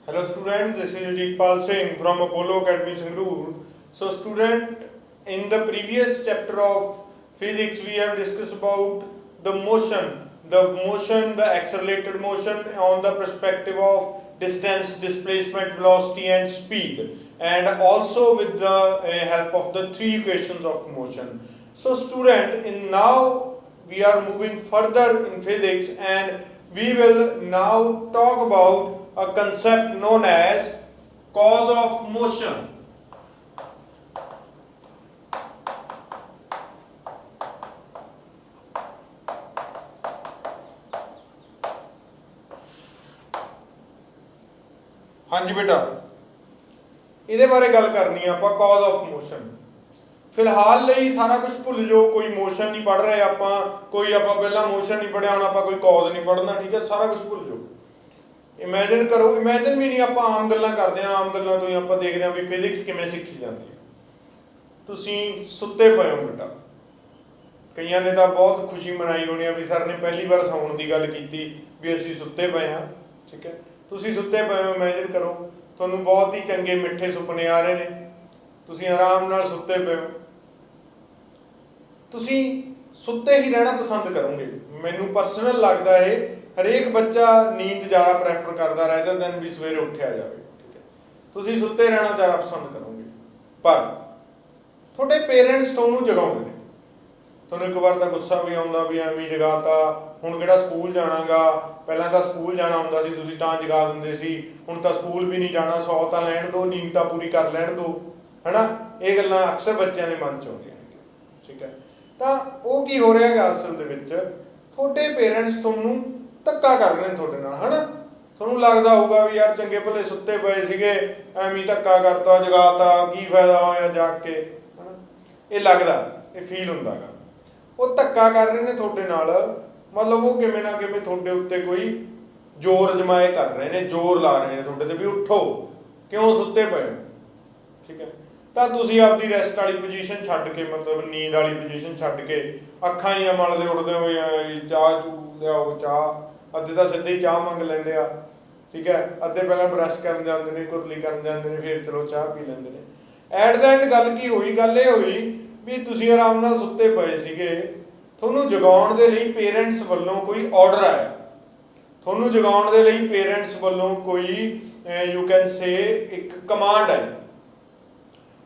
Hello students, this is Yajitpal Singh from Apollo Academy Sangrur. So student, in the previous chapter of physics we have discussed about the accelerated motion on the perspective of distance, displacement, velocity and speed, and also with the help of the three equations of motion. So student, in now we are moving further in physics and we will now talk about a concept known as cause of motion. हाँ जी बेटा, ਇਹਦੇ ਬਾਰੇ ਗੱਲ ਕਰਨੀ ਆ ਆਪਾਂ cause of motion। ਫਿਲਹਾਲ ਲਈ ਸਾਰਾ ਕੁਝ ਭੁੱਲ ਜਾਓ, ਕੋਈ ਮੋਸ਼ਨ ਨਹੀਂ ਪੜ ਰਹੇ ਆਪਾਂ, ਕੋਈ ਆਪਾਂ ਪਹਿਲਾਂ ਮੋਸ਼ਨ ਨਹੀਂ ਪੜਿਆ, ਹੁਣ ਆਪਾਂ ਕੋਈ cause ਨਹੀਂ ਪੜਨਾ, ਠੀਕ ਹੈ। ਸਾਰਾ ਕੁਝ ਭੁੱਲ ਜਾਓ। ਇਮੇਜਿਨ ਕਰੋ, ਇਮੇਜਿਨ ਵੀ ਨਹੀਂ, ਆਪਾਂ ਆਮ ਗੱਲਾਂ ਕਰਦੇ ਹਾਂ, ਆਮ ਗੱਲਾਂ ਤੋਂ ਹੀ ਆਪਾਂ ਦੇਖਦੇ ਹਾਂ ਵੀ ਫਿਜ਼ਿਕਸ ਕਿਵੇਂ ਸਿੱਖੀ ਜਾਂਦੀ ਹੈ। ਤੁਸੀਂ ਸੁੱਤੇ ਪਏ ਹੋ ਬੇਟਾ, ਕਈਆਂ ਨੇ ਤਾਂ ਬਹੁਤ ਖੁਸ਼ੀ ਮਨਾਈ ਹੋਣੀ ਆ ਵੀ ਸਰ ਨੇ ਪਹਿਲੀ ਵਾਰ ਸੌਣ ਦੀ ਗੱਲ ਕੀਤੀ ਵੀ ਅਸੀਂ ਸੁੱਤੇ ਪਏ ਹਾਂ, ਠੀਕ ਹੈ। ਤੁਸੀਂ ਸੁੱਤੇ ਪਏ ਹੋ, ਇਮੇਜਿਨ ਕਰੋ ਤੁਹਾਨੂੰ ਬਹੁਤ ਹੀ ਚੰਗੇ ਮਿੱਠੇ ਸੁਪਨੇ ਆ ਰਹੇ ਨੇ, ਤੁਸੀਂ ਆਰਾਮ ਨਾਲ ਸੁੱਤੇ ਪਏ ਹੋ। ਤੁਸੀਂ ਸੁੱਤੇ ਹੀ ਰਹਿਣਾ ਪਸੰਦ ਕਰੋਗੇ। ਮੈਨੂੰ ਪਰਸਨਲ ਲੱਗਦਾ ਇਹ ਹਰੇਕ ਬੱਚਾ ਨੀਂਦ ਜ਼ਿਆਦਾ ਪ੍ਰੈਫਰ ਕਰਦਾ ਰਾਦਰ ਦੈਨ ਵੀ ਸਵੇਰੇ ਉੱਠਿਆ ਜਾਵੇ, ਠੀਕ ਹੈ। ਤੁਸੀਂ ਸੁੱਤੇ ਰਹਿਣਾ ਜ਼ਿਆਦਾ ਪਸੰਦ ਕਰੋਗੇ, ਪਰ ਤੁਹਾਡੇ ਪੇਰੈਂਟਸ ਤੁਹਾਨੂੰ ਜਗਾਉਂਦੇ ਨੇ। ਤੁਹਾਨੂੰ ਇੱਕ ਵਾਰ ਤਾਂ ਗੁੱਸਾ ਵੀ ਆਉਂਦਾ ਵੀ ਐਵੇਂ ਜਗਾਤਾ, ਹੁਣ ਕਿਹੜਾ ਸਕੂਲ ਜਾਣਾਗਾ, ਪਹਿਲਾਂ ਤਾਂ ਸਕੂਲ ਜਾਣਾ ਹੁੰਦਾ ਸੀ ਤੁਸੀਂ ਤਾਂ ਜਗਾ ਦਿੰਦੇ ਸੀ, ਹੁਣ ਤਾਂ ਸਕੂਲ ਵੀ ਨਹੀਂ ਜਾਣਾ, ਸੌ ਤਾਂ ਲੈਣ ਦਿਓ, ਨੀਂਦ ਤਾਂ ਪੂਰੀ ਕਰ ਲੈਣ ਦਿਓ, ਹੈਨਾ। ਇਹ ਗੱਲਾਂ ਅਕਸਰ ਬੱਚਿਆਂ ਦੇ ਮਨ 'ਚ ਆਉਂਦੀਆਂ ਨੇ, ਠੀਕ ਹੈ। ਤਾਂ ਉਹ ਕੀ ਹੋ ਰਿਹਾ ਹੈਗਾ ਅਸਲ ਦੇ ਵਿੱਚ, ਤੁਹਾਡੇ ਪੇਰੈਂਟਸ ਤੁਹਾਨੂੰ ਧੱਕਾ ਕਰ ਰਹੇ ਨੇ ਤੁਹਾਡੇ ਨਾਲ, ਹੈਨਾ। ਤੁਹਾਨੂੰ ਲੱਗਦਾ ਹੋਊਗਾ ਵੀ ਯਾਰ ਚੰਗੇ ਭਲੇ ਸੁੱਤੇ ਪਏ ਸੀਗੇ, ਐਵੇਂ ਧੱਕਾ ਕਰਤਾ, ਜਗਾਤਾ, ਕੀ ਫਾਇਦਾ ਹੋਇਆ ਜਾਗ ਕੇ, ਹੈਨਾ। ਇਹ ਲੱਗਦਾ, ਇਹ ਫੀਲ ਹੁੰਦਾ ਗਾ। ਉਹ ਧੱਕਾ ਕਰ ਰਹੇ ਨੇ ਤੁਹਾਡੇ ਨਾਲ, ਮਤਲਬ ਉਹ ਕਿਵੇਂ ਨਾ ਕਿਵੇਂ ਤੁਹਾਡੇ ਉੱਤੇ ਕੋਈ ਜ਼ੋਰ ਜਮਾਏ ਕਰ ਰਹੇ ਨੇ, ਜ਼ੋਰ ਲਾ ਰਹੇ ਨੇ ਤੁਹਾਡੇ ਤੇ ਵੀ ਉੱਠੋ, ਕਿਉਂ ਸੁੱਤੇ ਪਏ ਹੋ, ਠੀਕ ਹੈ। ਤਾਂ ਤੁਸੀਂ ਆਪਦੀ ਰੈਸਟ ਵਾਲੀ ਪੋਜੀਸ਼ਨ ਛੱਡ ਕੇ, ਮਤਲਬ ਨੀਂਦ ਵਾਲੀ ਪੋਜੀਸ਼ਨ ਛੱਡ ਕੇ ਅੱਖਾਂ ਹੀ ਮਲਦੇ ਉੱਠਦੇ ਹੋ, ਚਾਹ ਚੂ ਲਿਆਓ, ਚਾਹ, ਅੱਧੇ ਤਾਂ ਸਿੱਧੇ ਹੀ ਚਾਹ ਮੰਗ ਲੈਂਦੇ ਆ, ਠੀਕ ਹੈ। ਅੱਧੇ ਪਹਿਲਾਂ ਬਰਸ਼ ਕਰਨ ਜਾਂਦੇ ਨੇ, ਕੁਰਲੀ ਕਰਨ ਜਾਂਦੇ ਨੇ, ਫਿਰ ਚਲੋ ਚਾਹ ਪੀ ਲੈਂਦੇ ਨੇ। ਐਟ ਦਾ ਐਂਡ ਗੱਲ ਕੀ ਹੋਈ, ਗੱਲ ਇਹ ਹੋਈ ਵੀ ਤੁਸੀਂ ਆਰਾਮ ਨਾਲ ਸੁੱਤੇ ਪਏ ਸੀਗੇ, ਤੁਹਾਨੂੰ ਜਗਾਉਣ ਦੇ ਲਈ ਪੇਰੈਂਟਸ ਵੱਲੋਂ ਕੋਈ ਆਰਡਰ ਆਇਆ, ਤੁਹਾਨੂੰ ਜਗਾਉਣ ਦੇ ਲਈ ਪੇਰੈਂਟਸ ਵੱਲੋਂ ਕੋਈ ਯੂ ਕੈਨ ਸੇ ਇੱਕ ਕਮਾਂਡ ਆਈ।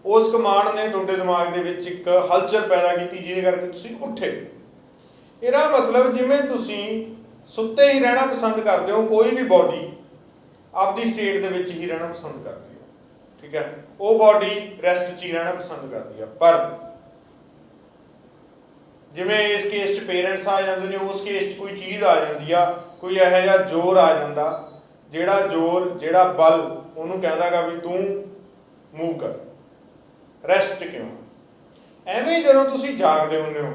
ਉਸ ਕਮਾਂਡ ਨੇ ਤੁਹਾਡੇ ਦਿਮਾਗ ਦੇ ਵਿੱਚ ਇੱਕ ਹਲਚਲ ਪੈਦਾ ਕੀਤੀ ਜਿਹਦੇ ਕਰਕੇ ਤੁਸੀਂ ਉੱਠੇ। ਇਹਦਾ ਮਤਲਬ ਜਿਵੇਂ ਤੁਸੀਂ ਸੁੱਤੇ ਹੀ ਰਹਿਣਾ ਪਸੰਦ ਕਰਦੇ ਹੋ, ਕੋਈ ਵੀ ਬਾਡੀ ਆਪਦੀ ਸਟੇਟ ਦੇ ਵਿੱਚ ਹੀ ਰਹਿਣਾ ਪਸੰਦ ਕਰਦੀ ਹੈ, ਠੀਕ ਹੈ। ਉਹ ਬਾਡੀ ਰੈਸਟ 'ਚ ਹੀ ਰਹਿਣਾ ਪਸੰਦ ਕਰਦੀ ਹੈ, ਪਰ ਜਿਵੇਂ ਇਸ ਕੇਸ 'ਚ ਪੇਰੈਂਟਸ ਆ ਜਾਂਦੇ ਨੇ, ਉਸ ਕੇਸ 'ਚ ਕੋਈ ਚੀਜ਼ ਆ ਜਾਂਦੀ ਆ, ਕੋਈ ਇਹੋ ਜਿਹਾ ਜ਼ੋਰ ਆ ਜਾਂਦਾ, ਜਿਹੜਾ ਜ਼ੋਰ, ਜਿਹੜਾ ਬਲ ਉਹਨੂੰ ਕਹਿੰਦਾ ਗਾ ਵੀ ਤੂੰ ਮੂਵ ਕਰ, ਰੈਸਟ 'ਚ ਕਿਉਂ। ਐਵੇਂ ਜਦੋਂ ਤੁਸੀਂ ਜਾਗਦੇ ਹੁੰਦੇ ਹੋ,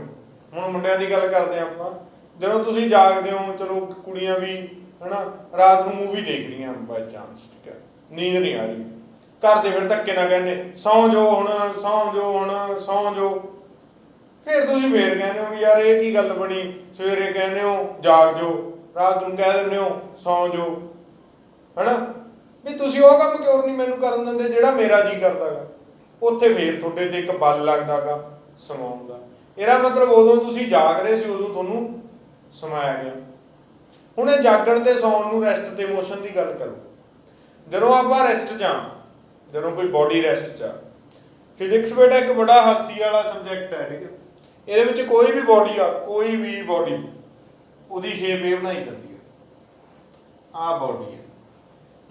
ਹੁਣ ਮੁੰਡਿਆਂ ਦੀ ਗੱਲ ਕਰਦੇ ਹਾਂ ਆਪਾਂ, ਜਦੋਂ ਤੁਸੀਂ ਜਾਗਦੇ ਹੋ, ਚਲੋ ਕੁੜੀਆਂ ਵੀ ਹਨਾ ਰਾਤ ਨੂੰ ਮੂਵੀ ਦੇਖ ਰਹੀਆਂ ਬਾਈ ਚਾਂਸ, ਠੀਕ ਹੈ, ਨੀਂਦ ਨਹੀਂ ਆ ਰਹੀ, ਘਰ ਦੇ ਫਿਰ ਧੱਕੇ ਨਾਲ ਕਹਿੰਦੇ ਸੌਂ ਜਾਓ ਹੁਣ, ਸੌਂ ਜਾਓ ਹੁਣ, ਸੌਂ ਜਾਓ। ਫਿਰ ਤੁਸੀਂ ਫੇਰ ਕਹਿੰਦੇ ਹੋ ਵੀ ਯਾਰ ਇਹ ਕੀ ਗੱਲ ਬਣੀ, ਸਵੇਰੇ ਕਹਿੰਦੇ ਹੋ ਜਾਗ ਜਾਓ, ਰਾਤ ਨੂੰ ਕਹਿ ਦਿੰਦੇ ਹੋ ਸੌਂ ਜਾਓ, ਹਨਾ। ਵੀ ਤੁਸੀਂ ਉਹ ਕੰਮ ਕਿਉਂ ਨਹੀਂ ਮੈਨੂੰ ਕਰਨ ਦਿੰਦੇ ਜਿਹੜਾ ਮੇਰਾ ਜੀ ਕਰਦਾ ਗਾ। ਉੱਥੇ ਫੇਰ ਤੁਹਾਡੇ ਤੇ ਇੱਕ ਬਲ ਲੱਗਦਾ ਗਾ ਸਮਾਉਣ ਦਾ। ਇਹਦਾ ਮਤਲਬ ਉਦੋਂ ਤੁਸੀਂ ਜਾਗ ਰਹੇ ਸੀ, ਉਦੋਂ ਤੁਹਾਨੂੰ ਸਮਾਇਆ ਗਿਆ। ਹੁਣ ਇਹ ਜਾਗਣ ਤੇ ਸੌਣ ਨੂੰ, ਰੈਸਟ ਤੇ ਮੋਸ਼ਨ ਦੀ ਗੱਲ ਕਰੋ। ਜਦੋਂ ਆਪਾਂ ਰੈਸਟ 'ਚ ਆ, ਜਦੋਂ ਕੋਈ ਬੋਡੀ ਰੈਸਟ 'ਚ ਆ, ਫਿਜ਼ਿਕਸ ਬੇਟਾ ਇੱਕ ਬੜਾ ਹਾਸੀ ਵਾਲਾ ਸਬਜੈਕਟ ਹੈ, ਠੀਕ ਹੈ। ਇਹਦੇ ਵਿੱਚ ਕੋਈ ਵੀ ਬੋਡੀ ਆ, ਕੋਈ ਵੀ ਬੋਡੀ, ਉਹਦੀ ਸ਼ੇਪ ਇਹ ਬਣਾਈ ਜਾਂਦੀ ਹੈ, ਆਹ ਬੋਡੀ ਹੈ।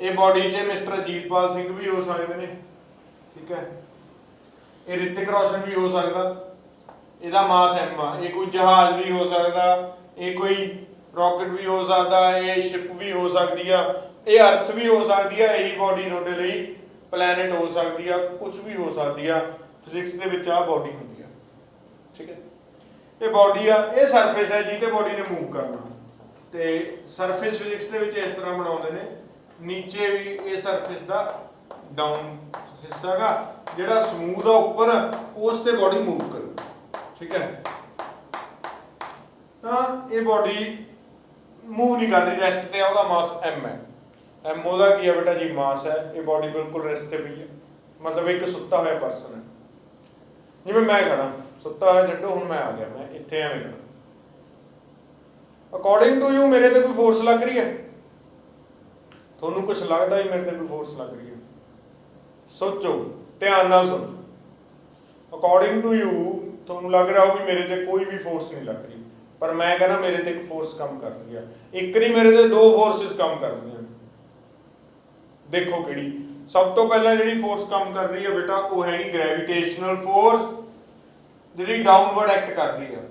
ਇਹ ਬੋਡੀ 'ਚ ਮਿਸਟਰ ਅਜੀਤਪਾਲ ਸਿੰਘ ਵੀ ਹੋ ਸਕਦੇ ਨੇ, ਠੀਕ ਹੈ। ਇਹ ਰਿਤਿਕ ਰੋਸ਼ਨ ਵੀ ਹੋ ਸਕਦਾ, ਇਹਦਾ ਮਾਸ M ਆ। ਇਹ ਕੋਈ ਜਹਾਜ਼ ਵੀ ਹੋ ਸਕਦਾ, ਇਹ ਕੋਈ ਰੌਕਟ ਵੀ ਹੋ ਸਕਦਾ, ਇਹ ਸ਼ਿਪ ਵੀ ਹੋ ਸਕਦੀ ਆ, ਇਹ ਅਰਥ ਵੀ ਹੋ ਸਕਦੀ ਆ, ਇਹੀ ਬੋਡੀ ਤੁਹਾਡੇ ਲਈ ਪਲੈਨਟ ਹੋ ਸਕਦੀ ਆ, ਕੁਝ ਵੀ ਹੋ ਸਕਦੀ ਆ। ਫਿਜ਼ਿਕਸ ਦੇ ਵਿੱਚ ਆਹ ਬੋਡੀ ਹੁੰਦੀ ਆ, ਠੀਕ ਹੈ। ਇਹ ਬੋਡੀ ਆ, ਇਹ ਸਰਫੇਸ ਹੈ ਜਿਹਦੇ ਬੋਡੀ ਨੇ ਮੂਵ ਕਰਨਾ, ਤੇ ਸਰਫੇਸ ਫਿਜ਼ਿਕਸ ਦੇ ਵਿੱਚ ਇਸ ਤਰ੍ਹਾਂ ਬਣਾਉਂਦੇ ਨੇ। ਨੀਚੇ ਵੀ ਇਹ ਸਰਫੇਸ ਦਾ ਡਾਊਨ ਹਿੱਸਾ ਗਾ, ਜਿਹੜਾ ਸਮੂਥ ਆ ਉੱਪਰ, ਉਸ ਤੇ ਬੋਡੀ ਮੂਵ ਕਰੂ, ਠੀਕ ਹੈ। ਤਾਂ ਇਹ ਬੋਡੀ ਮੂਵ ਨਹੀਂ ਕਰ ਰਹੀ, ਰੈਸਟ ਤੇ ਆ, ਉਹਦਾ ਮਾਸ M ਹੈ। एमओ का की है बेटा जी मास है, ये बॉडी बिल्कुल रेस्ट पे पई है, मतलब एक सुता हुआ परसन है। जिवें मैं खड़ा सुता हुआ छड्डो, हुण मैं आ गया, मैं इत्थे एवें खड़ा, अकॉर्डिंग टू यू मेरे ते कोई फोर्स लग रही है? तुहानूं कुछ लगदा ही मेरे ते कोई फोर्स लग रही है? सोचो, ध्यान नाल सोचो, अकॉर्डिंग टू यू तुहानूं लग रहा हो कि मेरे ते कोई भी फोर्स नहीं लग रही, पर मैं कहना मेरे ते एक फोर्स काम कर रही है। एक नहीं मेरे ते दो फोर्सिस काम कर रही हैं। देखो किहड़ी? सब तो पहला जिहड़ी फोर्स काम कर रही है बेटा वो हैगी ग्रेविटेशनल फोर्स, जिहड़ी डाउनवर्ड एक्ट कर रही है,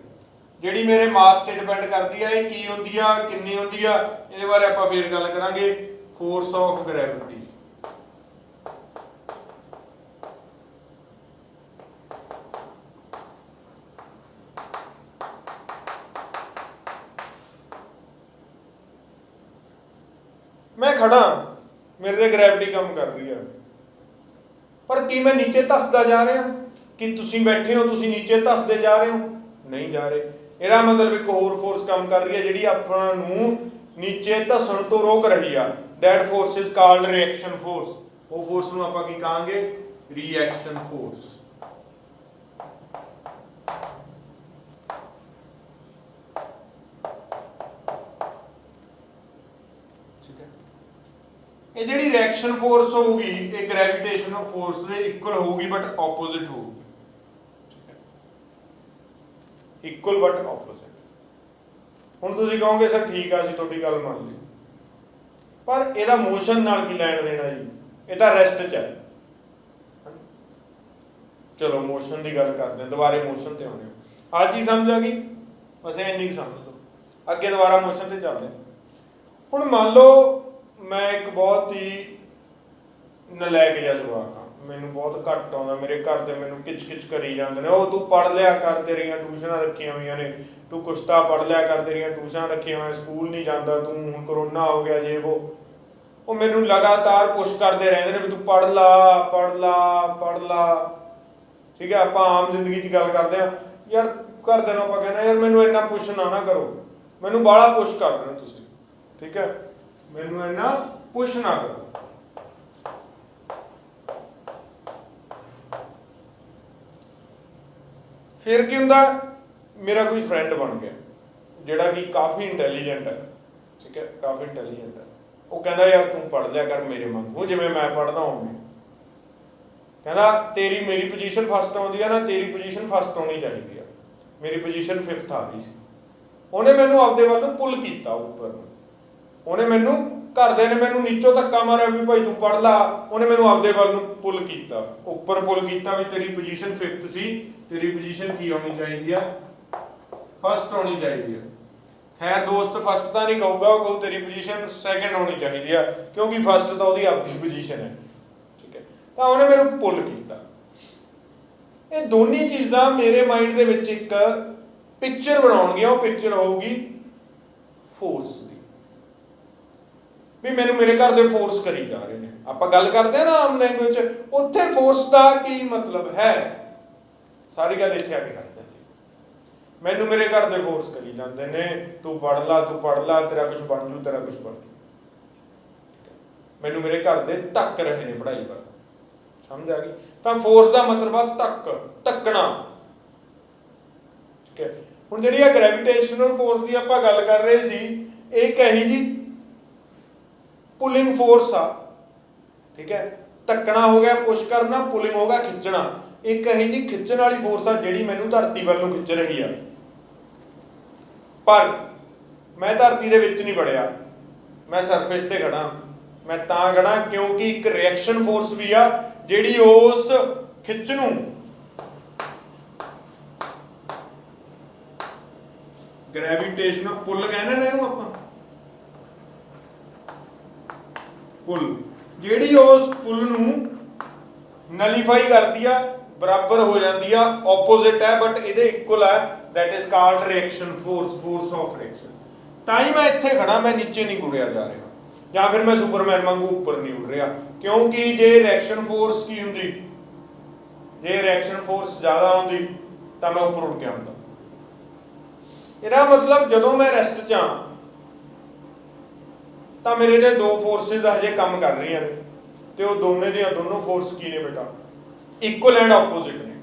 जिहड़ी मेरे मास ते डिपेंड करती है। की हुंदी आ, किन्नी हुंदी आ, इहदे बारे आपां फिर गल करांगे। फोर्स ऑफ ग्रेविटी, मैं खड़ा मेरे ते ग्रेविटी काम कर रही है, पर की मैं नीचे धसदा जा रहा? कि तुसीं बैठे हो तुसीं नीचे धसदे जा रहे हो? नहीं जा रहे। ਇਹਦਾ मतलब एक होर फोर्स काम कर रही है जिहड़ी ਆਪਾਂ ਨੂੰ नीचे धसन तो रोक रही है। That force is called reaction force. वो फोर्स ਨੂੰ ਆਪਾਂ ਕੀ ਕਹਾਂਗੇ? Reaction force. ਇਹ ਜਿਹੜੀ ਰਿਐਕਸ਼ਨ ਫੋਰਸ ਹੋਊਗੀ ਇਹ ਗ੍ਰੈਵਿਟੇਸ਼ਨਲ ਫੋਰਸ ਦੇ ਇਕੁਅਲ ਹੋਊਗੀ ਬਟ ਆਪੋਜ਼ਿਟ ਹੋਊਗੀ। ਠੀਕ ਹੈ, ਇਕੁਅਲ ਬਟ ਆਪੋਜ਼ਿਟ। ਹੁਣ ਤੁਸੀਂ ਕਹੋਗੇ ਸਰ ਠੀਕ ਆ ਅਸੀਂ ਤੁਹਾਡੀ ਗੱਲ ਮੰਨ ਲਈ, ਪਰ ਇਹਦਾ ਮੋਸ਼ਨ ਨਾਲ ਕੀ ਲੈਣ ਦੇਣਾ ਜੀ? ਇਹ ਤਾਂ ਰੈਸਟ ਚ ਹੈ। ਚਲੋ ਮੋਸ਼ਨ ਦੀ ਗੱਲ ਕਰਦੇ ਹਾਂ, ਦੁਬਾਰੇ ਮੋਸ਼ਨ ਤੇ ਆਉਂਦੇ ਹਾਂ। ਅੱਜ ਹੀ ਸਮਝ ਆ ਗਈ? ਅਸੀਂ ਇੰਨੀ ਸਮਝ ਲਓ, ਅੱਗੇ ਦੁਬਾਰਾ ਮੋਸ਼ਨ ਤੇ ਚੱਲਦੇ ਹਾਂ। ਹੁਣ ਮੰਨ ਲਓ मैं एक बहुत ही नलैक जिहा जवाक हाँ, मैनूं बहुत घट आउंदा, मेरे घर दे मैनूं किच किच करी जांदे ने, तू पढ़ लिया कर, तेरियां ट्यूशनां रखियां होईयां ने, तू कुछ तां पढ़ लिया कर, तेरियां ट्यूशनां रखियां होईयां, स्कूल नहीं जांदा तू, हुण करोना हो गया जे वो मैनूं लगातार पुश करदे रहिंदे ने भी तू पढ़ ला पढ़ ला पढ़ ला। ठीक है, आपां आम जिंदगी च गल करदे हां यार, घरदिआं नूं आपां कहना यार मैनूं इन्ना पुश ना करो, मैनूं बाहला पुश कर रहे हो तुसीं। ठीक है, मैनूं इन्ना पुश ना करो। फिर की हुंदा? मेरा कोई फ्रेंड बन गया जिहड़ा कि काफ़ी इंटैलीजेंट है। ठीक है, काफ़ी इंटैलीजेंट है। वो कहता यार तू पढ़ लिया कर मेरे वांगू, जिवें मैं पढ़दा होवां। कहता तेरी मेरी पोजीशन फस्ट आउंदी है ना, तेरी पोजीशन फस्ट आउणी चाहीदी है, मेरी पोजीशन 5th आ रही सी। उहने मैनूं आपदे वल नूं पुल कीता उपर, उहने मैनूं घरदे ने मैनूं नीचों धक्का मारिया भी भाई तू पढ़ ला, उहने मैनूं आपदे वल नूं पुल कीता, उपर पुल कीता भी तेरी पोजीशन 5th सी, तेरी पोजीशन की आउणी चाहीदी है? फस्ट आउणी चाहीदी है। खैर दोस्त फस्ट तां नहीं कहूगा, वो कहू तेरी पोजीशन 2nd आउणी चाहीदी है, क्योंकि फस्ट तां उहदी आपदी पोजीशन है। ठीक है, तां उहने मैनूं पुल कीता। ये दोनों चीज़ां मेरे माइंड दे विच एक पिक्चर बनाउणगीआं, वो पिक्चर होऊगी फोर्स दी, भी मैनूं मेरे घर दे फोर्स करी जा रहे हैं। आपां गल करदे हां ना आम लैंगुएज च, उत्थे फोर्स दा की मतलब है? सारी गल इत्थे आके कर दिंदी। मैनूं मेरे घर दे फोर्स करी जांदे ने, तू पढ़ ला तेरा कुछ बन जू, तेरा कुछ बन जू। मैनूं मेरे घर दे धक्क रहे ने पढ़ाई पर, समझ आ गई? तां फोर्स दा मतलब आ धक्कना। ठीक है, हुण जिहड़ी आ ग्रेविटेशनल फोर्स दी आपां गल कर रहे सी, एक कही जी पुलिंग फोर्स आ। ठीक है, धक्कना हो गया पुश करना, पुलिंग हो गया खिंचना। एक कही जी खिंचण वाली फोर्स आ जिहड़ी मैनूं धरती वल नूं खिंच रही है, पर मैं धरती दे विच नहीं वड़िया, मैं सरफेस ते खड़ा। मैं तां खड़ा क्योंकि एक रिएक्शन फोर्स भी आ जिहड़ी उस खिंच नूं ग्रेविटेशनल पुल कहने ने इहनूं आपां, पुल जिहड़ी उस पुल नूं नलीफाई करदी आ, बराबर हो जाती है, ऑपोजिट है बट इहदे इक्वल है। That is called reaction force, force of reaction. ताई मैं इत्थे खड़ा, मैं नीचे नहीं गुड़िया जा रहा, या फिर मैं सुपरमैन वांगू ऊपर नहीं उड़ रहा, क्योंकि जे रिएक्शन फोर्स की हुंदी, जे रिएक्शन फोर्स ज़्यादा हुंदी तां मैं ऊपर उड़ के आउंदा। इहदा मतलब जदों मैं रेस्ट च हां, ਤਾਂ ਮੇਰੇ ਜੇ ਦੋ ਫੋਰਸਿਸ ਹਜੇ ਕੰਮ ਕਰ ਰਹੀਆਂ ਨੇ ਤੇ ਉਹ ਦੋਨੇ ਦੀਆਂ ਦੋਨੋਂ ਫੋਰਸ ਕੀ ਨੇ ਬੇਟਾ, ਇਕੁਅਲ ਐਂਡ ਆਪੋਜ਼ਿਟ ਨੇ।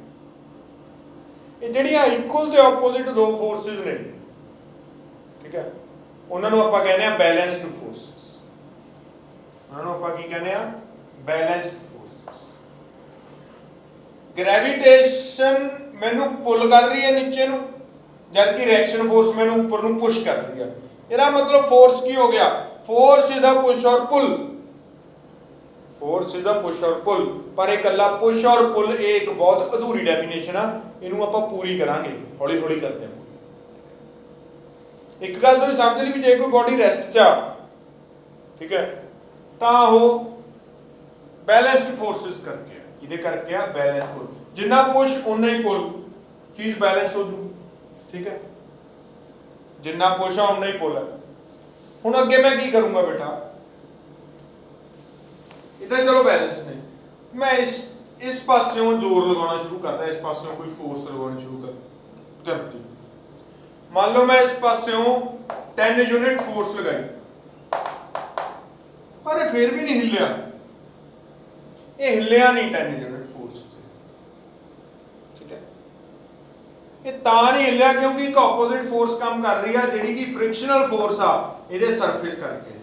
ਇਹ ਜਿਹੜੀਆਂ ਇਕੁਅਲ ਤੇ ਆਪੋਜ਼ਿਟ ਦੋ ਫੋਰਸਿਸ ਨੇ, ਠੀਕ ਹੈ, ਉਹਨਾਂ ਨੂੰ ਆਪਾਂ ਕਹਿੰਦੇ ਆ ਬੈਲੈਂਸਡ ਫੋਰਸਿਸ। ਉਹਨਾਂ ਨੂੰ ਆਪਾਂ ਕੀ ਕਹਿੰਦੇ ਆ, ਬੈਲੈਂਸਡ ਫੋਰਸਿਸ। ਗ੍ਰੈਵਿਟੇਸ਼ਨ ਮੈਨੂੰ ਪੁੱਲ ਕਰ ਰਹੀ ਹੈ ਨੀਚੇ ਨੂੰ, ਜਦਕਿ ਰਿਐਕਸ਼ਨ ਫੋਰਸ ਮੈਨੂੰ ਉੱਪਰ ਨੂੰ ਪੁਸ਼ ਕਰ ਰਹੀ ਹੈ। ਇਹਦਾ ਮਤਲਬ ਫੋਰਸ ਕੀ ਹੋ ਗਿਆ, ਫੋਰਸ ਇਜ਼ ਅ ਪੁਸ਼ ਔਰ ਪੁੱਲ। ਫੋਰਸ ਇਜ਼ ਅ ਪੁਸ਼ ਔਰ ਪੁੱਲ। ਪਰ ਇਹ ਇਕੱਲਾ ਪੁਸ਼ ਔਰ ਪੁੱਲ ਇਹ ਇੱਕ ਬਹੁਤ ਅਧੂਰੀ ਡੈਫੀਨੇਸ਼ਨ ਆ, ਇਹਨੂੰ ਆਪਾਂ ਪੂਰੀ ਕਰਾਂਗੇ, ਹੌਲੀ ਹੌਲੀ ਕਰਦੇ ਹਾਂ। ਇੱਕ ਗੱਲ ਤੁਸੀਂ ਸਮਝ ਲਈ ਵੀ ਜੇ ਕੋਈ ਬੋਡੀ ਰੈਸਟ 'ਚ ਆ, ਠੀਕ ਹੈ, ਤਾਂ ਉਹ ਬੈਲੈਂਸਡ ਫੋਰਸਿਸ ਕਰਕੇ ਆ। ਇਹਦੇ ਕਰਕੇ ਆ ਬੈਲੈਂਸ ਫੋਰਸ। ਜਿੰਨਾ ਪੁਸ਼ ਉਨਾ ਹੀ ਪੁੱਲ, ਚੀਜ਼ ਬੈਲੈਂਸ ਹੋ ਜੂ, ਠੀਕ ਹੈ। ਜਿੰਨਾ ਪੁਸ਼ ਆ ਉਨਾ ਹੀ ਪੁੱਲ ਹੈ। ਹੁਣ ਅੱਗੇ ਮੈਂ ਕੀ ਕਰੂੰਗਾ ਬੇਟਾ, इधर चलो बैलेंस ने, मैं इस पासों जोर लगाना शुरू करता, इस पासों कोई फोर्स लगानी शुरू करती। मान लो मैं इस पासों 10 यूनिट फोर्स लगाई, पर ये फिर भी नहीं हिलिया, ये हिलिया नहीं 10 यूनिट फोर्स, ठीक है। ये तां नहीं हिलिया क्योंकि एक ऑपोजिट फोर्स काम कर रही है, जिहड़ी कि फ्रिक्शनल फोर्स आ इहदे सरफेस करके,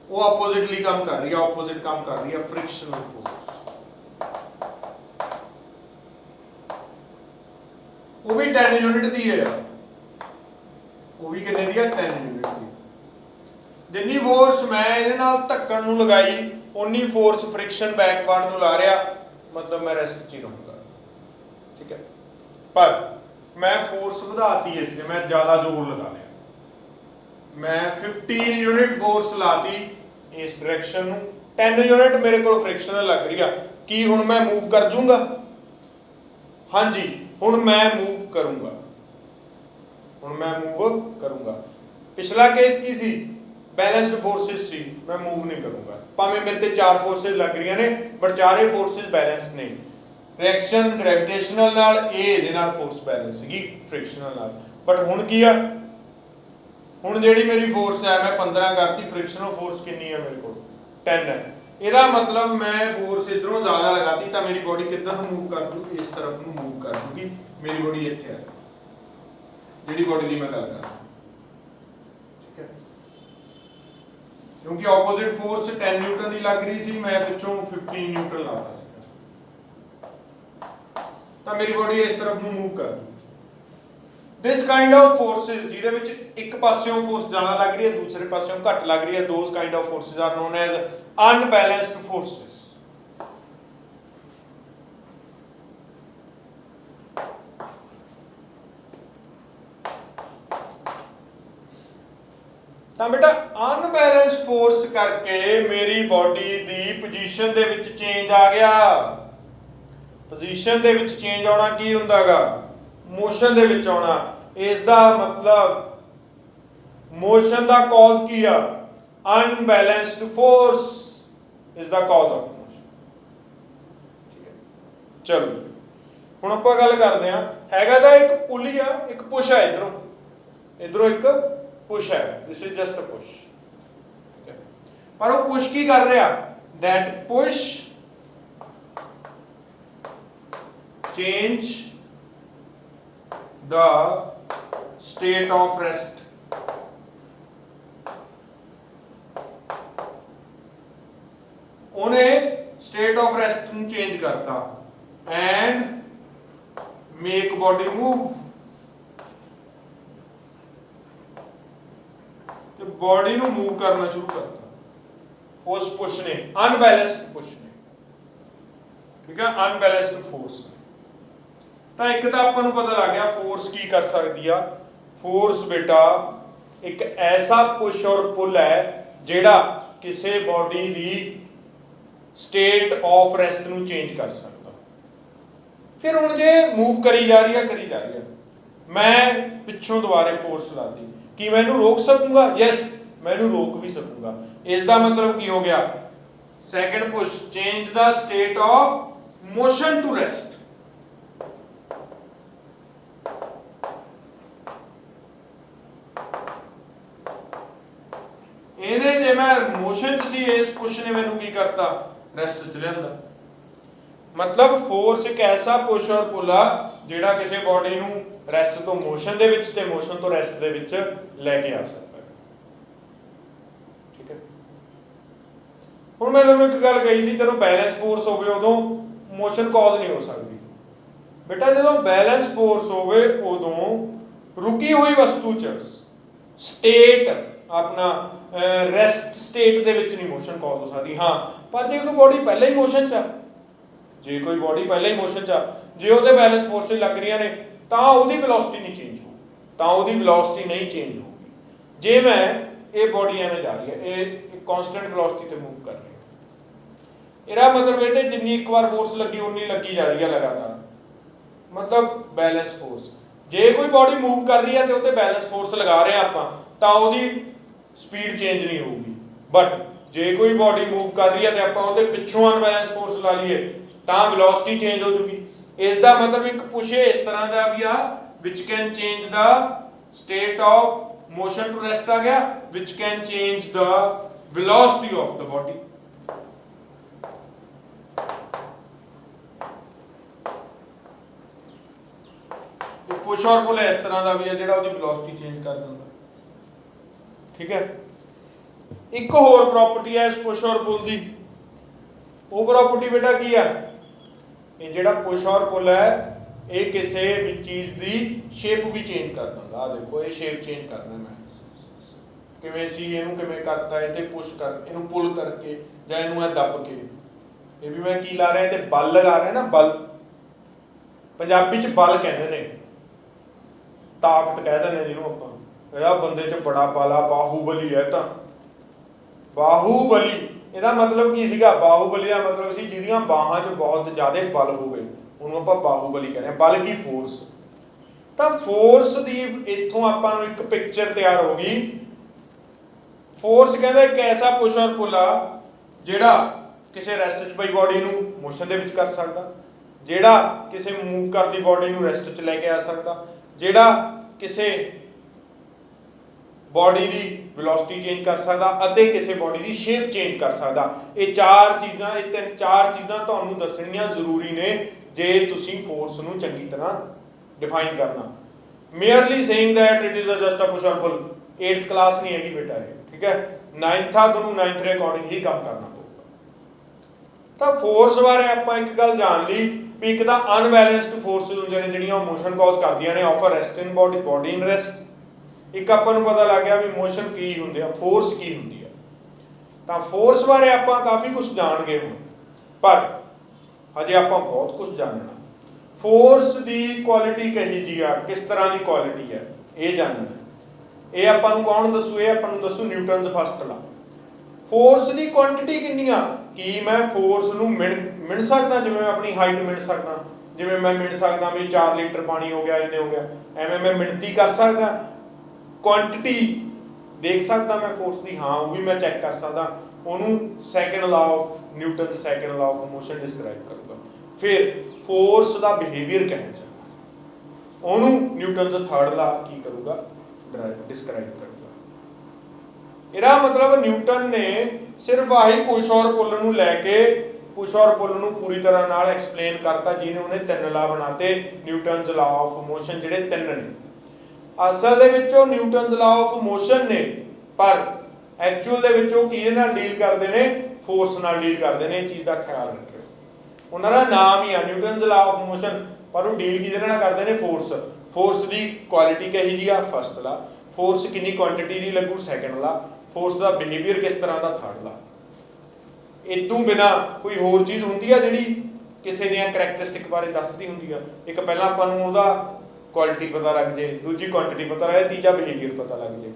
वो ऑपोजिटली काम कर रही है, ऑपोजिट काम कर रही है फ्रिक्शनल फोर्स। वो भी 10 यूनिट दी है, वो भी कितने दी है, 10 यूनिट दी। जिन्नी फोर्स मैं इहदे नाल धक्कण नूं लगाई उन्नी फोर्स फ्रिक्शन बैकवर्ड नूं ला रहा, मतलब मैं रेस्ट च ही रहूंगा, ठीक है। पर मैं फोर्स वधाती है, मैं ज्यादा जोर लगा लिया, मैं 15 यूनिट फोर्स लाती इस डायरेक्शन ਨੂੰ, 10 यूनिट मेरे को फ्रिक्शनल लग रही है, कि हुण मैं मूव कर जूंगा, हाँ जी हुण मैं मूव करूंगा, हुण मैं मूव करूंगा। पिछला केस की सी, बैलेंस्ड फोर्सेस सी, मैं मूव नहीं करूंगा, भावें मेरे ते चार फोर्सेस लग रही ने पर चारे फोर्सेस बैलेंस ने। रिएक्शन ग्रेविटेशनल नाल इहदे नाल फोर्स बैलेंस सीगी फ्रिक्शनल नाल। बट हुण की आ, ਹੁਣ ਜਿਹੜੀ ਮੇਰੀ ਫੋਰਸ ਹੈ ਮੈਂ 15 ਕਰਤੀ, फ्रिक्शनल फोर्स कितनी है मेरे को 10 है। ਇਹਦਾ ਮਤਲਬ ਮੈਂ ਫੋਰਸ ਇਧਰੋਂ ਜ਼ਿਆਦਾ ਲਗਾਤੀ ਤਾਂ ਮੇਰੀ ਬੋਡੀ ਕਿੱਧਰ ਨੂੰ ਮੂਵ ਕਰ ਜੂ, ਇਸ ਤਰਫ ਨੂੰ ਮੂਵ ਕਰ ਜੂਗੀ। ਮੇਰੀ ਬੋਡੀ ਇੱਥੇ ਹੈ, ਜਿਹੜੀ ਬੋਡੀ ਦੀ ਮੈਂ ਗੱਲ ਕਰ ਰਿਹਾ, ਠੀਕ ਹੈ। ਕਿਉਂਕਿ ਆਪੋਜ਼ਿਟ ਫੋਰਸ 10 ਨਿਊਟਨ ਦੀ ਲੱਗ ਰਹੀ ਸੀ, ਮੈਂ ਪਿੱਛੋਂ 15 ਨਿਊਟਨ ਲਾਤਾ ਸੀ, ਤਾਂ ਮੇਰੀ ਬੋਡੀ ਇਸ ਤਰਫ ਨੂੰ ਮੂਵ ਕਰ ਜੂ। This kind of forces ਜਿਹਦੇ ਵਿੱਚ ਇੱਕ ਪਾਸਿਓਂ ਫੋਰਸ ਜ਼ਿਆਦਾ ਲੱਗ ਰਹੀ ਹੈ, ਦੂਸਰੇ ਪਾਸਿਓਂ ਘੱਟ ਲੱਗ ਰਹੀ ਹੈ, those kind of forces are known as unbalanced forces। ਤਾਂ ਬੇਟਾ ਅਨਬੈਲੈਂਸ ਫੋਰਸ ਕਰਕੇ ਮੇਰੀ ਬਾਡੀ ਦੀ ਪੋਜੀਸ਼ਨ ਦੇ ਵਿੱਚ ਚੇਂਜ ਆ ਗਿਆ। ਪੋਜੀਸ਼ਨ ਦੇ ਵਿੱਚ ਚੇਂਜ ਆਉਣਾ ਕੀ ਹੁੰਦਾਗਾ, ਮੋਸ਼ਨ ਦੇ ਵਿੱਚ ਆਉਣਾ। ਇਸ ਦਾ ਮਤਲਬ ਮੋਸ਼ਨ ਦਾ ਕਾਜ਼ ਕੀ ਆ, unbalanced force is the cause of motion, ਠੀਕ ਹੈ। ਚਲੋ ਹੁਣ ਆਪਾਂ ਗੱਲ ਕਰਦੇ ਆ, ਹੈਗਾ ਤਾਂ ਇੱਕ ਪੁਲੀ ਆ, ਇੱਕ ਪੁਸ਼ ਹੈ, ਇਧਰੋਂ ਇੱਕ ਪੁਸ਼ ਹੈ, this is just a push, ਠੀਕ ਹੈ। ਪਰ ਉਹ ਪੁਸ਼ ਕੀ ਕਰ ਰਿਹਾ, that push change the state of rest, ਉਹਨੇ state of rest ਨੂੰ ਚੇਂਜ ਕਰਤਾ and make body move, ਤੇ body ਨੂੰ move ਕਰਨਾ ਸ਼ੁਰੂ ਕਰਤਾ ਉਸ ਪੁਸ਼ ਨੇ, unbalanced ਪੁਸ਼ ਨੇ, ਠੀਕ ਹੈ, unbalanced force। ਤਾਂ ਇੱਕ ਤਾਂ ਆਪਾਂ ਨੂੰ ਪਤਾ ਲੱਗ ਗਿਆ ਫੋਰਸ ਕੀ ਕਰ ਸਕਦੀ ਆ। ਫੋਰਸ ਬੇਟਾ ਇੱਕ ਐਸਾ ਪੁਸ਼ ਔਰ ਪੁੱਲ ਹੈ ਜਿਹੜਾ ਕਿਸੇ body the state of rest ਨੂੰ ਚੇਂਜ ਕਰ ਸਕਦਾ। ਫਿਰ ਹੁਣ ਜੇ ਮੂਵ ਕਰੀ ਜਾ ਰਹੀ ਆ, ਮੈਂ ਪਿੱਛੋਂ ਦੁਬਾਰੇ ਫੋਰਸ ਲਾਤੀ, ਕੀ ਮੈਂ ਇਹਨੂੰ ਰੋਕ ਸਕੂੰਗਾ? ਯੈਸ, ਮੈਂ ਇਹਨੂੰ ਰੋਕ ਵੀ ਸਕੂੰਗਾ। ਇਸ ਦਾ ਮਤਲਬ ਕੀ ਹੋ ਗਿਆ, ਸੈਕੰਡ ਪੁਸ਼ ਚੇਂਜ ਦਾ state of motion to rest. ਇਹਨੇ ਜੇ ਮੈਂ ਮੋਸ਼ਨ 'ਚ ਸੀ, ਇਸ ਪੁਸ਼ ਨੇ ਮੈਨੂੰ ਕੀ ਕਰਤਾ, ਰੈਸਟ 'ਚ ਲਿਆਂਦਾ। मतलब फोर्स एक ऐसा पुश और पुल आ ਜਿਹੜਾ ਕਿਸੇ ਬੋਡੀ ਨੂੰ ਰੈਸਟ ਤੋਂ ਮੋਸ਼ਨ ਦੇ ਵਿੱਚ ਤੇ ਮੋਸ਼ਨ ਤੋਂ ਰੈਸਟ ਦੇ ਵਿੱਚ ਲੈ ਕੇ ਆ ਸਕਦਾ ਹੈ। ਠੀਕ ਹੈ, ਹੁਣ ਮੈਂ ਤੁਹਾਨੂੰ ਇੱਕ ਗੱਲ ਕਹੀ ਸੀ, ਜਦੋਂ ਬੈਲੈਂਸ ਫੋਰਸ ਹੋਵੇ ਉਦੋਂ ਮੋਸ਼ਨ ਕਾਜ਼ ਨਹੀਂ ਹੋ ਸਕਦੀ। ਬੇਟਾ ਜਦੋਂ ਬੈਲੈਂਸ ਫੋਰਸ ਹੋਵੇ ਉਦੋਂ ਰੁਕੀ ਹੋਈ ਵਸਤੂ 'ਚ ਸਟੇਟ ਆਪਣਾ ਰੈਸਟ ਸਟੇਟ ਦੇ ਵਿੱਚ ਨਹੀਂ ਮੋਸ਼ਨ ਕਾਜ਼ ਹੋ ਸਕਦੀ। ਹਾਂ, ਪਰ ਜੇ ਕੋਈ ਬੋਡੀ ਪਹਿਲਾਂ ਹੀ ਮੋਸ਼ਨ 'ਚ ਆ, ਜੇ ਕੋਈ ਬੋਡੀ ਪਹਿਲਾਂ ਹੀ ਮੋਸ਼ਨ 'ਚ ਆ, ਜੇ ਉਹਦੇ ਬੈਲੈਂਸ ਫੋਰਸਿਸ ਲੱਗ ਰਹੀਆਂ ਨੇ ਤਾਂ ਉਹਦੀ ਵੈਲੋਸਿਟੀ ਨਹੀਂ ਚੇਂਜ ਹੋਊਗੀ, ਤਾਂ ਉਹਦੀ ਵੈਲੋਸਿਟੀ ਨਹੀਂ ਚੇਂਜ ਹੋਊਗੀ। ਜੇ ਮੈਂ ਇਹ ਬੋਡੀ ਐਵੇਂ ਜਾ ਰਹੀ ਹੈ, ਇਹ ਕਾਂਸਟੈਂਟ ਵੈਲੋਸਿਟੀ ਤੇ ਮੂਵ ਕਰ ਰਹੀ ਹੈ, ਇਹਦਾ ਮਤਲਬ ਇਹ ਤੇ ਜਿੰਨੀ ਇੱਕ ਵਾਰ ਫੋਰਸ ਲੱਗੀ ਉਨੀ ਲੱਗੀ ਜਾ ਰਹੀ ਹੈ ਲਗਾਤਾਰ, ਮਤਲਬ ਬੈਲੈਂਸ ਫੋਰਸ। ਜੇ ਕੋਈ ਬੋਡੀ ਮੂਵ ਕਰ ਰਹੀ ਹੈ ਤੇ ਉਹਤੇ ਬੈਲੈਂਸ ਫੋਰਸ ਲਗਾ ਰਹੇ ਆ ਆਪਾਂ, ਤਾਂ ਉਹਦੀ ਸਪੀਡ ਚੇਂਜ ਨਹੀਂ ਹੋਊਗੀ। ਬਟ ਜੇ ਕੋਈ ਬੋਡੀ ਮੂਵ ਕਰ ਰਹੀ ਹੈ ਤੇ ਆਪਾਂ ਉਹਦੇ ਪਿੱਛੋਂ ਅਨਬੈਲੈਂਸ ਫੋਰਸ ਲਾ ਲਈਏ ਤਾਂ ਵੈਲੋਸਿਟੀ ਚੇਂਜ ਹੋ ਜੂਗੀ। ਇਸ ਦਾ ਮਤਲਬ ਇੱਕ ਪੁਸ਼ ਇਸ ਤਰ੍ਹਾਂ ਦਾ ਵੀ ਆ which can change the state of motion to rest ਆ ਗਿਆ, which can change the velocity of the body। Push or ਪੁਲ ਇਸ ਤਰ੍ਹਾਂ ਦਾ ਵੀ ਹੈ ਜਿਹੜਾ ਉਹਦੀ ਵੈਲੋਸਿਟੀ ਚੇਂਜ ਕਰ ਦਿੰਦਾ। ਠੀਕ ਹੈ, ਇੱਕ ਹੋਰ ਪ੍ਰਾਪਰਟੀ ਹੈ ਇਸ ਪੁਸ਼ ਔਰ ਪੁਲ ਦੀ, ਉਹ ਪ੍ਰਾਪਰਟੀ ਬੇਟਾ ਕੀ ਆ, ਇਹ ਜਿਹੜਾ ਪੁਸ਼ ਔਰ ਪੁਲ ਹੈ ਇਹ ਕਿਸੇ ਵੀ ਚੀਜ਼ ਦੀ ਸ਼ੇਪ ਵੀ ਚੇਂਜ ਕਰ ਦਿੰਦਾ। ਆ ਦੇਖੋ, ਇਹ ਸ਼ੇਪ ਚੇਂਜ ਕਰਨਾ ਮੈਂ ਕਿਵੇਂ ਸੀ, ਇਹਨੂੰ ਕਿਵੇਂ ਕਰਤਾ, ਇਹ ਤੇ ਪੁਸ਼ ਕਰ, ਇਹਨੂੰ ਪੁਲ ਕਰਕੇ ਜਾਂ ਇਹਨੂੰ ਐ ਦੱਬ ਕੇ, ਇਹ ਵੀ ਮੈਂ ਕੀ ਲਾ ਰਿਹਾ ਤੇ ਬਲ ਲਗਾ ਰਿਹਾ ਨਾ, ਬਲ ਪੰਜਾਬੀ ਚ ਬਲ ਕਹਿੰਦੇ ਨੇ, ਤਾਕਤ ਕਹਿ ਦਿੰਦੇ ਜਿਹਨੂੰ ਆਪਾਂ। ਇਹਦਾ ਬੰਦੇ ਚ ਬੜਾ ਬਲ ਆ, ਬਾਹੂਬਲੀ ਹੈ। ਤਾਂ ਬਾਹੂਬਲੀ ਇਹਦਾ ਮਤਲਬ ਕੀ ਸੀਗਾ, ਬਾਹੂਬਲੀ ਦਾ ਮਤਲਬ ਸੀ ਜਿਹਦੀਆਂ ਬਾਹਾਂ 'ਚ ਬਹੁਤ ਜ਼ਿਆਦਾ ਬਲ ਹੋਵੇ, ਉਹਨੂੰ ਆਪਾਂ ਬਾਹੂਬਲੀ ਕਹਿੰਦੇ ਆ। ਬਲ ਕੀ, ਫੋਰਸ। ਤਾਂ ਫੋਰਸ ਦੀ ਇੱਥੋਂ ਆਪਾਂ ਨੂੰ ਇੱਕ ਪਿਕਚਰ ਤਿਆਰ ਹੋ ਗਈ। ਫੋਰਸ ਕਹਿੰਦਾ ਇੱਕ ਐਸਾ ਪੁਸ਼ ਔਰ ਪੁਲ ਆ ਜਿਹੜਾ ਕਿਸੇ ਰੈਸਟ 'ਚ ਪਈ ਬੋਡੀ ਨੂੰ ਮੋਸ਼ਨ ਦੇ ਵਿੱਚ ਕਰ ਸਕਦਾ, ਜਿਹੜਾ ਕਿਸੇ ਮੂਵ ਕਰਦੀ ਬੋਡੀ ਨੂੰ ਰੈਸਟ 'ਚ ਲੈ ਕੇ ਆ ਸਕਦਾ, ਜਿਹੜਾ ਕਿਸੇ ਬੋਡੀ ਦੀ ਵੈਲੋਸਿਟੀ ਚੇਂਜ ਕਰ ਸਕਦਾ ਅਤੇ ਕਿਸੇ ਬੋਡੀ ਦੀ ਸ਼ੇਪ ਚੇਂਜ ਕਰ ਸਕਦਾ। ਇਹ ਚਾਰ ਚੀਜ਼ਾਂ, ਇਹ ਤਿੰਨ ਚਾਰ ਚੀਜ਼ਾਂ ਤੁਹਾਨੂੰ ਦੱਸਣੀਆਂ ਜ਼ਰੂਰੀ ਨੇ ਜੇ ਤੁਸੀਂ ਫੋਰਸ ਨੂੰ ਚੰਗੀ ਤਰ੍ਹਾਂ ਡਿਫਾਈਨ ਕਰਨਾ। Merely saying that it is just a push or pull 8th class ਨਹੀਂ ਹੈਗੀ ਬੇਟਾ ਇਹ। ਠੀਕ ਹੈ, 9th ਆ, ਤੁਹਾਨੂੰ 9th ਦੇ ਅਕੋਰਡਿੰਗ ਹੀ ਕੰਮ ਕਰਨਾ ਪਊਗਾ। ਤਾਂ ਫੋਰਸ ਬਾਰੇ ਆਪਾਂ ਇੱਕ ਗੱਲ ਜਾਣ ਲਈ ਵੀ ਇੱਕ ਤਾਂ ਅਨਬੈਲੈਂਸਡ ਫੋਰਸਿਸ ਹੁੰਦੀਆਂ ਨੇ ਜਿਹੜੀਆਂ ਮੋਸ਼ਨ ਕਾਜ਼ ਕਰਦੀਆਂ ਨੇ of a rest in body in rest. ਇੱਕ ਆਪਾਂ ਨੂੰ ਪਤਾ ਲੱਗ ਗਿਆ ਵੀ ਮੋਸ਼ਨ ਕੀ ਹੁੰਦੇ ਆ, ਫੋਰਸ ਕੀ ਹੁੰਦੀ ਆ। ਤਾਂ ਫੋਰਸ ਬਾਰੇ ਆਪਾਂ ਕਾਫੀ ਕੁਝ ਜਾਣ ਗਏ ਹੁਣ, ਪਰ ਹਜੇ ਆਪਾਂ ਬਹੁਤ ਕੁਝ ਜਾਣਨਾ। ਫੋਰਸ ਦੀ ਕੁਆਲਿਟੀ ਕਹੀ ਜੀ ਆ, ਕਿਸ ਤਰ੍ਹਾਂ ਦੀ ਕੁਆਲਿਟੀ ਹੈ ਇਹ ਜਾਣਨਾ। ਇਹ ਆਪਾਂ ਨੂੰ ਕੌਣ ਦੱਸੂ, ਇਹ ਆਪਾਂ ਨੂੰ ਦੱਸੂ ਨਿਊਟਨਸ ਫਸਟ ਲਾ। ਫੋਰਸ ਦੀ ਕੁਆਂਟੀਟੀ ਕਿੰਨੀ ਆ, ਕੀ ਮੈਂ ਫੋਰਸ ਨੂੰ ਮਿਣ ਸਕਦਾ, ਜਿਵੇਂ ਮੈਂ ਆਪਣੀ ਹਾਈਟ ਮਿਣ ਸਕਦਾ, ਜਿਵੇਂ ਮੈਂ ਮਿਣ ਸਕਦਾ ਵੀ 4 ਲੀਟਰ ਪਾਣੀ ਹੋ ਗਿਆ, ਇੰਨੇ ਹੋ ਗਿਆ, ਐਵੇਂ ਮੈਂ ਮਿਣਤੀ ਕਰ ਸਕਦਾ। ਕੁਆਂਟੀਟੀ ਦੇਖ ਸਕਦਾ ਮੈਂ ਫੋਰਸ ਦੀ, ਹਾਂ ਉਹ ਵੀ ਮੈਂ ਚੈੱਕ ਕਰ ਸਕਦਾ। ਉਹਨੂੰ second law of Newton second law of motion describe ਕਰੂਗਾ। ਫਿਰ ਫੋਰਸ ਦਾ ਬਿਹੇਵੀਅਰ ਕਹਿ ਜਾਂਦਾ, ਉਹਨੂੰ ਨਿਊਟਨ ਥਰਡ ਲਾ ਕੀ ਕਰੂਗਾ, ਡਿਸਕ੍ਰਾਈਬ ਕਰੂਗਾ। ਇਹਦਾ ਮਤਲਬ ਨਿਊਟਨ ਨੇ ਸਿਰਫ ਆਹੀ ਪੁਸ਼ ਔਰ ਪੁੱਲ ਨੂੰ ਲੈ ਕੇ ਪੁਸ਼ ਔਰ ਪੁੱਲ ਨੂੰ ਪੂਰੀ ਤਰ੍ਹਾਂ ਨਾਲ ਐਕਸਪਲੇਨ ਕਰਤਾ, ਜਿਹਨੇ ਉਹਨੇ 3 ਲਾ ਬਣਾਤੇ ਨਿਊਟਨਸ ਲਾ ਆਫ ਮੋਸ਼ਨ, ਜਿਹੜੇ 3 ਨੇ। ਅਸਲ ਦੇ ਵਿੱਚ ਉਹ ਨਿਊਟਨਸ ਲਾ ਆਫ ਮੋਸ਼ਨ ਨੇ, ਪਰ ਐਕਚੁਅਲ ਦੇ ਵਿੱਚ ਉਹ ਕਿਹਦੇ ਨਾਲ ਡੀਲ ਕਰਦੇ ਨੇ, ਫੋਰਸ ਨਾਲ ਡੀਲ ਕਰਦੇ ਨੇ। ਇਹ ਚੀਜ਼ ਦਾ ਖਿਆਲ ਰੱਖਿਓ, ਉਹਨਾਂ ਦਾ ਨਾਮ ਹੀ ਆ ਨਿਊਟਨਸ ਲਾ ਆਫ ਮੋਸ਼ਨ, ਪਰ ਉਹ ਡੀਲ ਕਿਹਦੇ ਨਾਲ ਕਰਦੇ ਨੇ, ਫੋਰਸ। ਫੋਰਸ ਦੀ ਕੁਆਲਿਟੀ ਕਹੀ ਜੀ ਆ, ਫਸਟ ਲਾ। ਫੋਰਸ ਕਿੰਨੀ ਕੁਆਂਟੀਟੀ ਦੀ ਲੱਗੂ, ਸੈਕੰਡ ਲਾ। ਫੋਰਸ ਦਾ ਬਿਹੇਵੀਅਰ ਕਿਸ ਤਰ੍ਹਾਂ ਦਾ, ਥਰਡ ਲਾ। ਇਦੋਂ ਬਿਨਾ ਕੋਈ ਹੋਰ ਚੀਜ਼ ਹੁੰਦੀ ਆ ਜਿਹੜੀ ਕਿਸੇ ਦੀਆਂ ਕਰੈਕਟਰਿਸਟਿਕ ਬਾਰੇ ਦੱਸਦੀ ਹੁੰਦੀ ਆ। ਇੱਕ ਪਹਿਲਾਂ ਆਪਾਂ ਨੂੰ ਉਹਦਾ ਕੁਆਲਿਟੀ ਪਤਾ ਲੱਗ ਜੇ, ਦੂਜੀ ਕੁਆਂਟੀਟੀ ਪਤਾ ਲੱਗੇ, ਤੀਜਾ ਬਿਹੇਵੀਅਰ ਪਤਾ ਲੱਗ ਜੇ।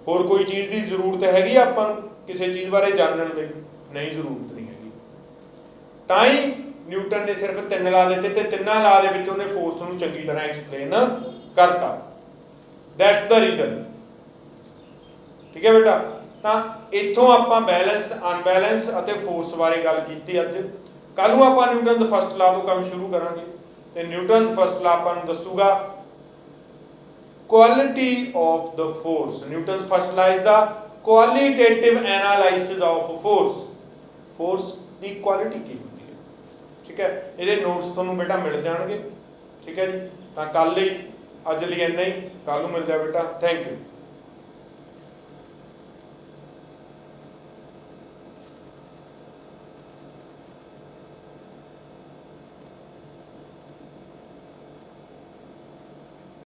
ਹੋਰ ਕੋਈ ਚੀਜ਼ ਦੀ ਜ਼ਰੂਰਤ ਹੈਗੀ ਆਪਾਂ ਨੂੰ ਕਿਸੇ ਚੀਜ਼ ਬਾਰੇ ਜਾਣਨ ਲਈ? ਨਹੀਂ, ਜ਼ਰੂਰਤ ਨਹੀਂ ਹੈਗੀ। ਤਾਂ ਹੀ ਨਿਊਟਨ ਨੇ ਸਿਰਫ 3 ਲਾ ਦਿੱਤੇ ਤੇ 3 ਲਾ ਦੇ ਵਿੱਚ ਉਹਨੇ ਫੋਰਸ ਨੂੰ ਚੰਗੀ ਤਰ੍ਹਾਂ ਐਕਸਪਲੇਨ ਕਰਤਾ। That's the reason. ਠੀਕ ਹੈ ਬੇਟਾ, ਤਾਂ ਇੱਥੋਂ ਆਪਾਂ ਬੈਲੈਂਸਡ, ਅਨਬੈਲੈਂਸ ਅਤੇ ਫੋਰਸ ਬਾਰੇ ਗੱਲ ਕੀਤੀ ਅੱਜ। ਕੱਲ ਨੂੰ ਆਪਾਂ ਨਿਊਟਨ ਦਾ ਫਸਟ ਲਾ ਤੋਂ ਕੰਮ ਸ਼ੁਰੂ ਕਰਾਂਗੇ ਤੇ ਨਿਊਟਨ ਫਸਟ ਲਾ ਆਪਾਂ ਨੂੰ ਦੱਸੂਗਾ quality of the force. Newton first law is the qualitative analysis of force ਦੀ ਕੁਆਲਿਟੀ ਕੀ ਹੁੰਦੀ ਹੈ। ਠੀਕ ਹੈ, ਇਹਦੇ ਨੋਟਸ ਤੁਹਾਨੂੰ ਬੇਟਾ ਮਿਲ ਜਾਣਗੇ। ਠੀਕ ਹੈ ਜੀ, ਤਾਂ ਕੱਲ ਲਈ ਅੱਜ ਲਈ ਇੰਨਾ ਹੀ, ਕੱਲ ਨੂੰ ਮਿਲਦੇ ਆ ਬੇਟਾ। Thank you.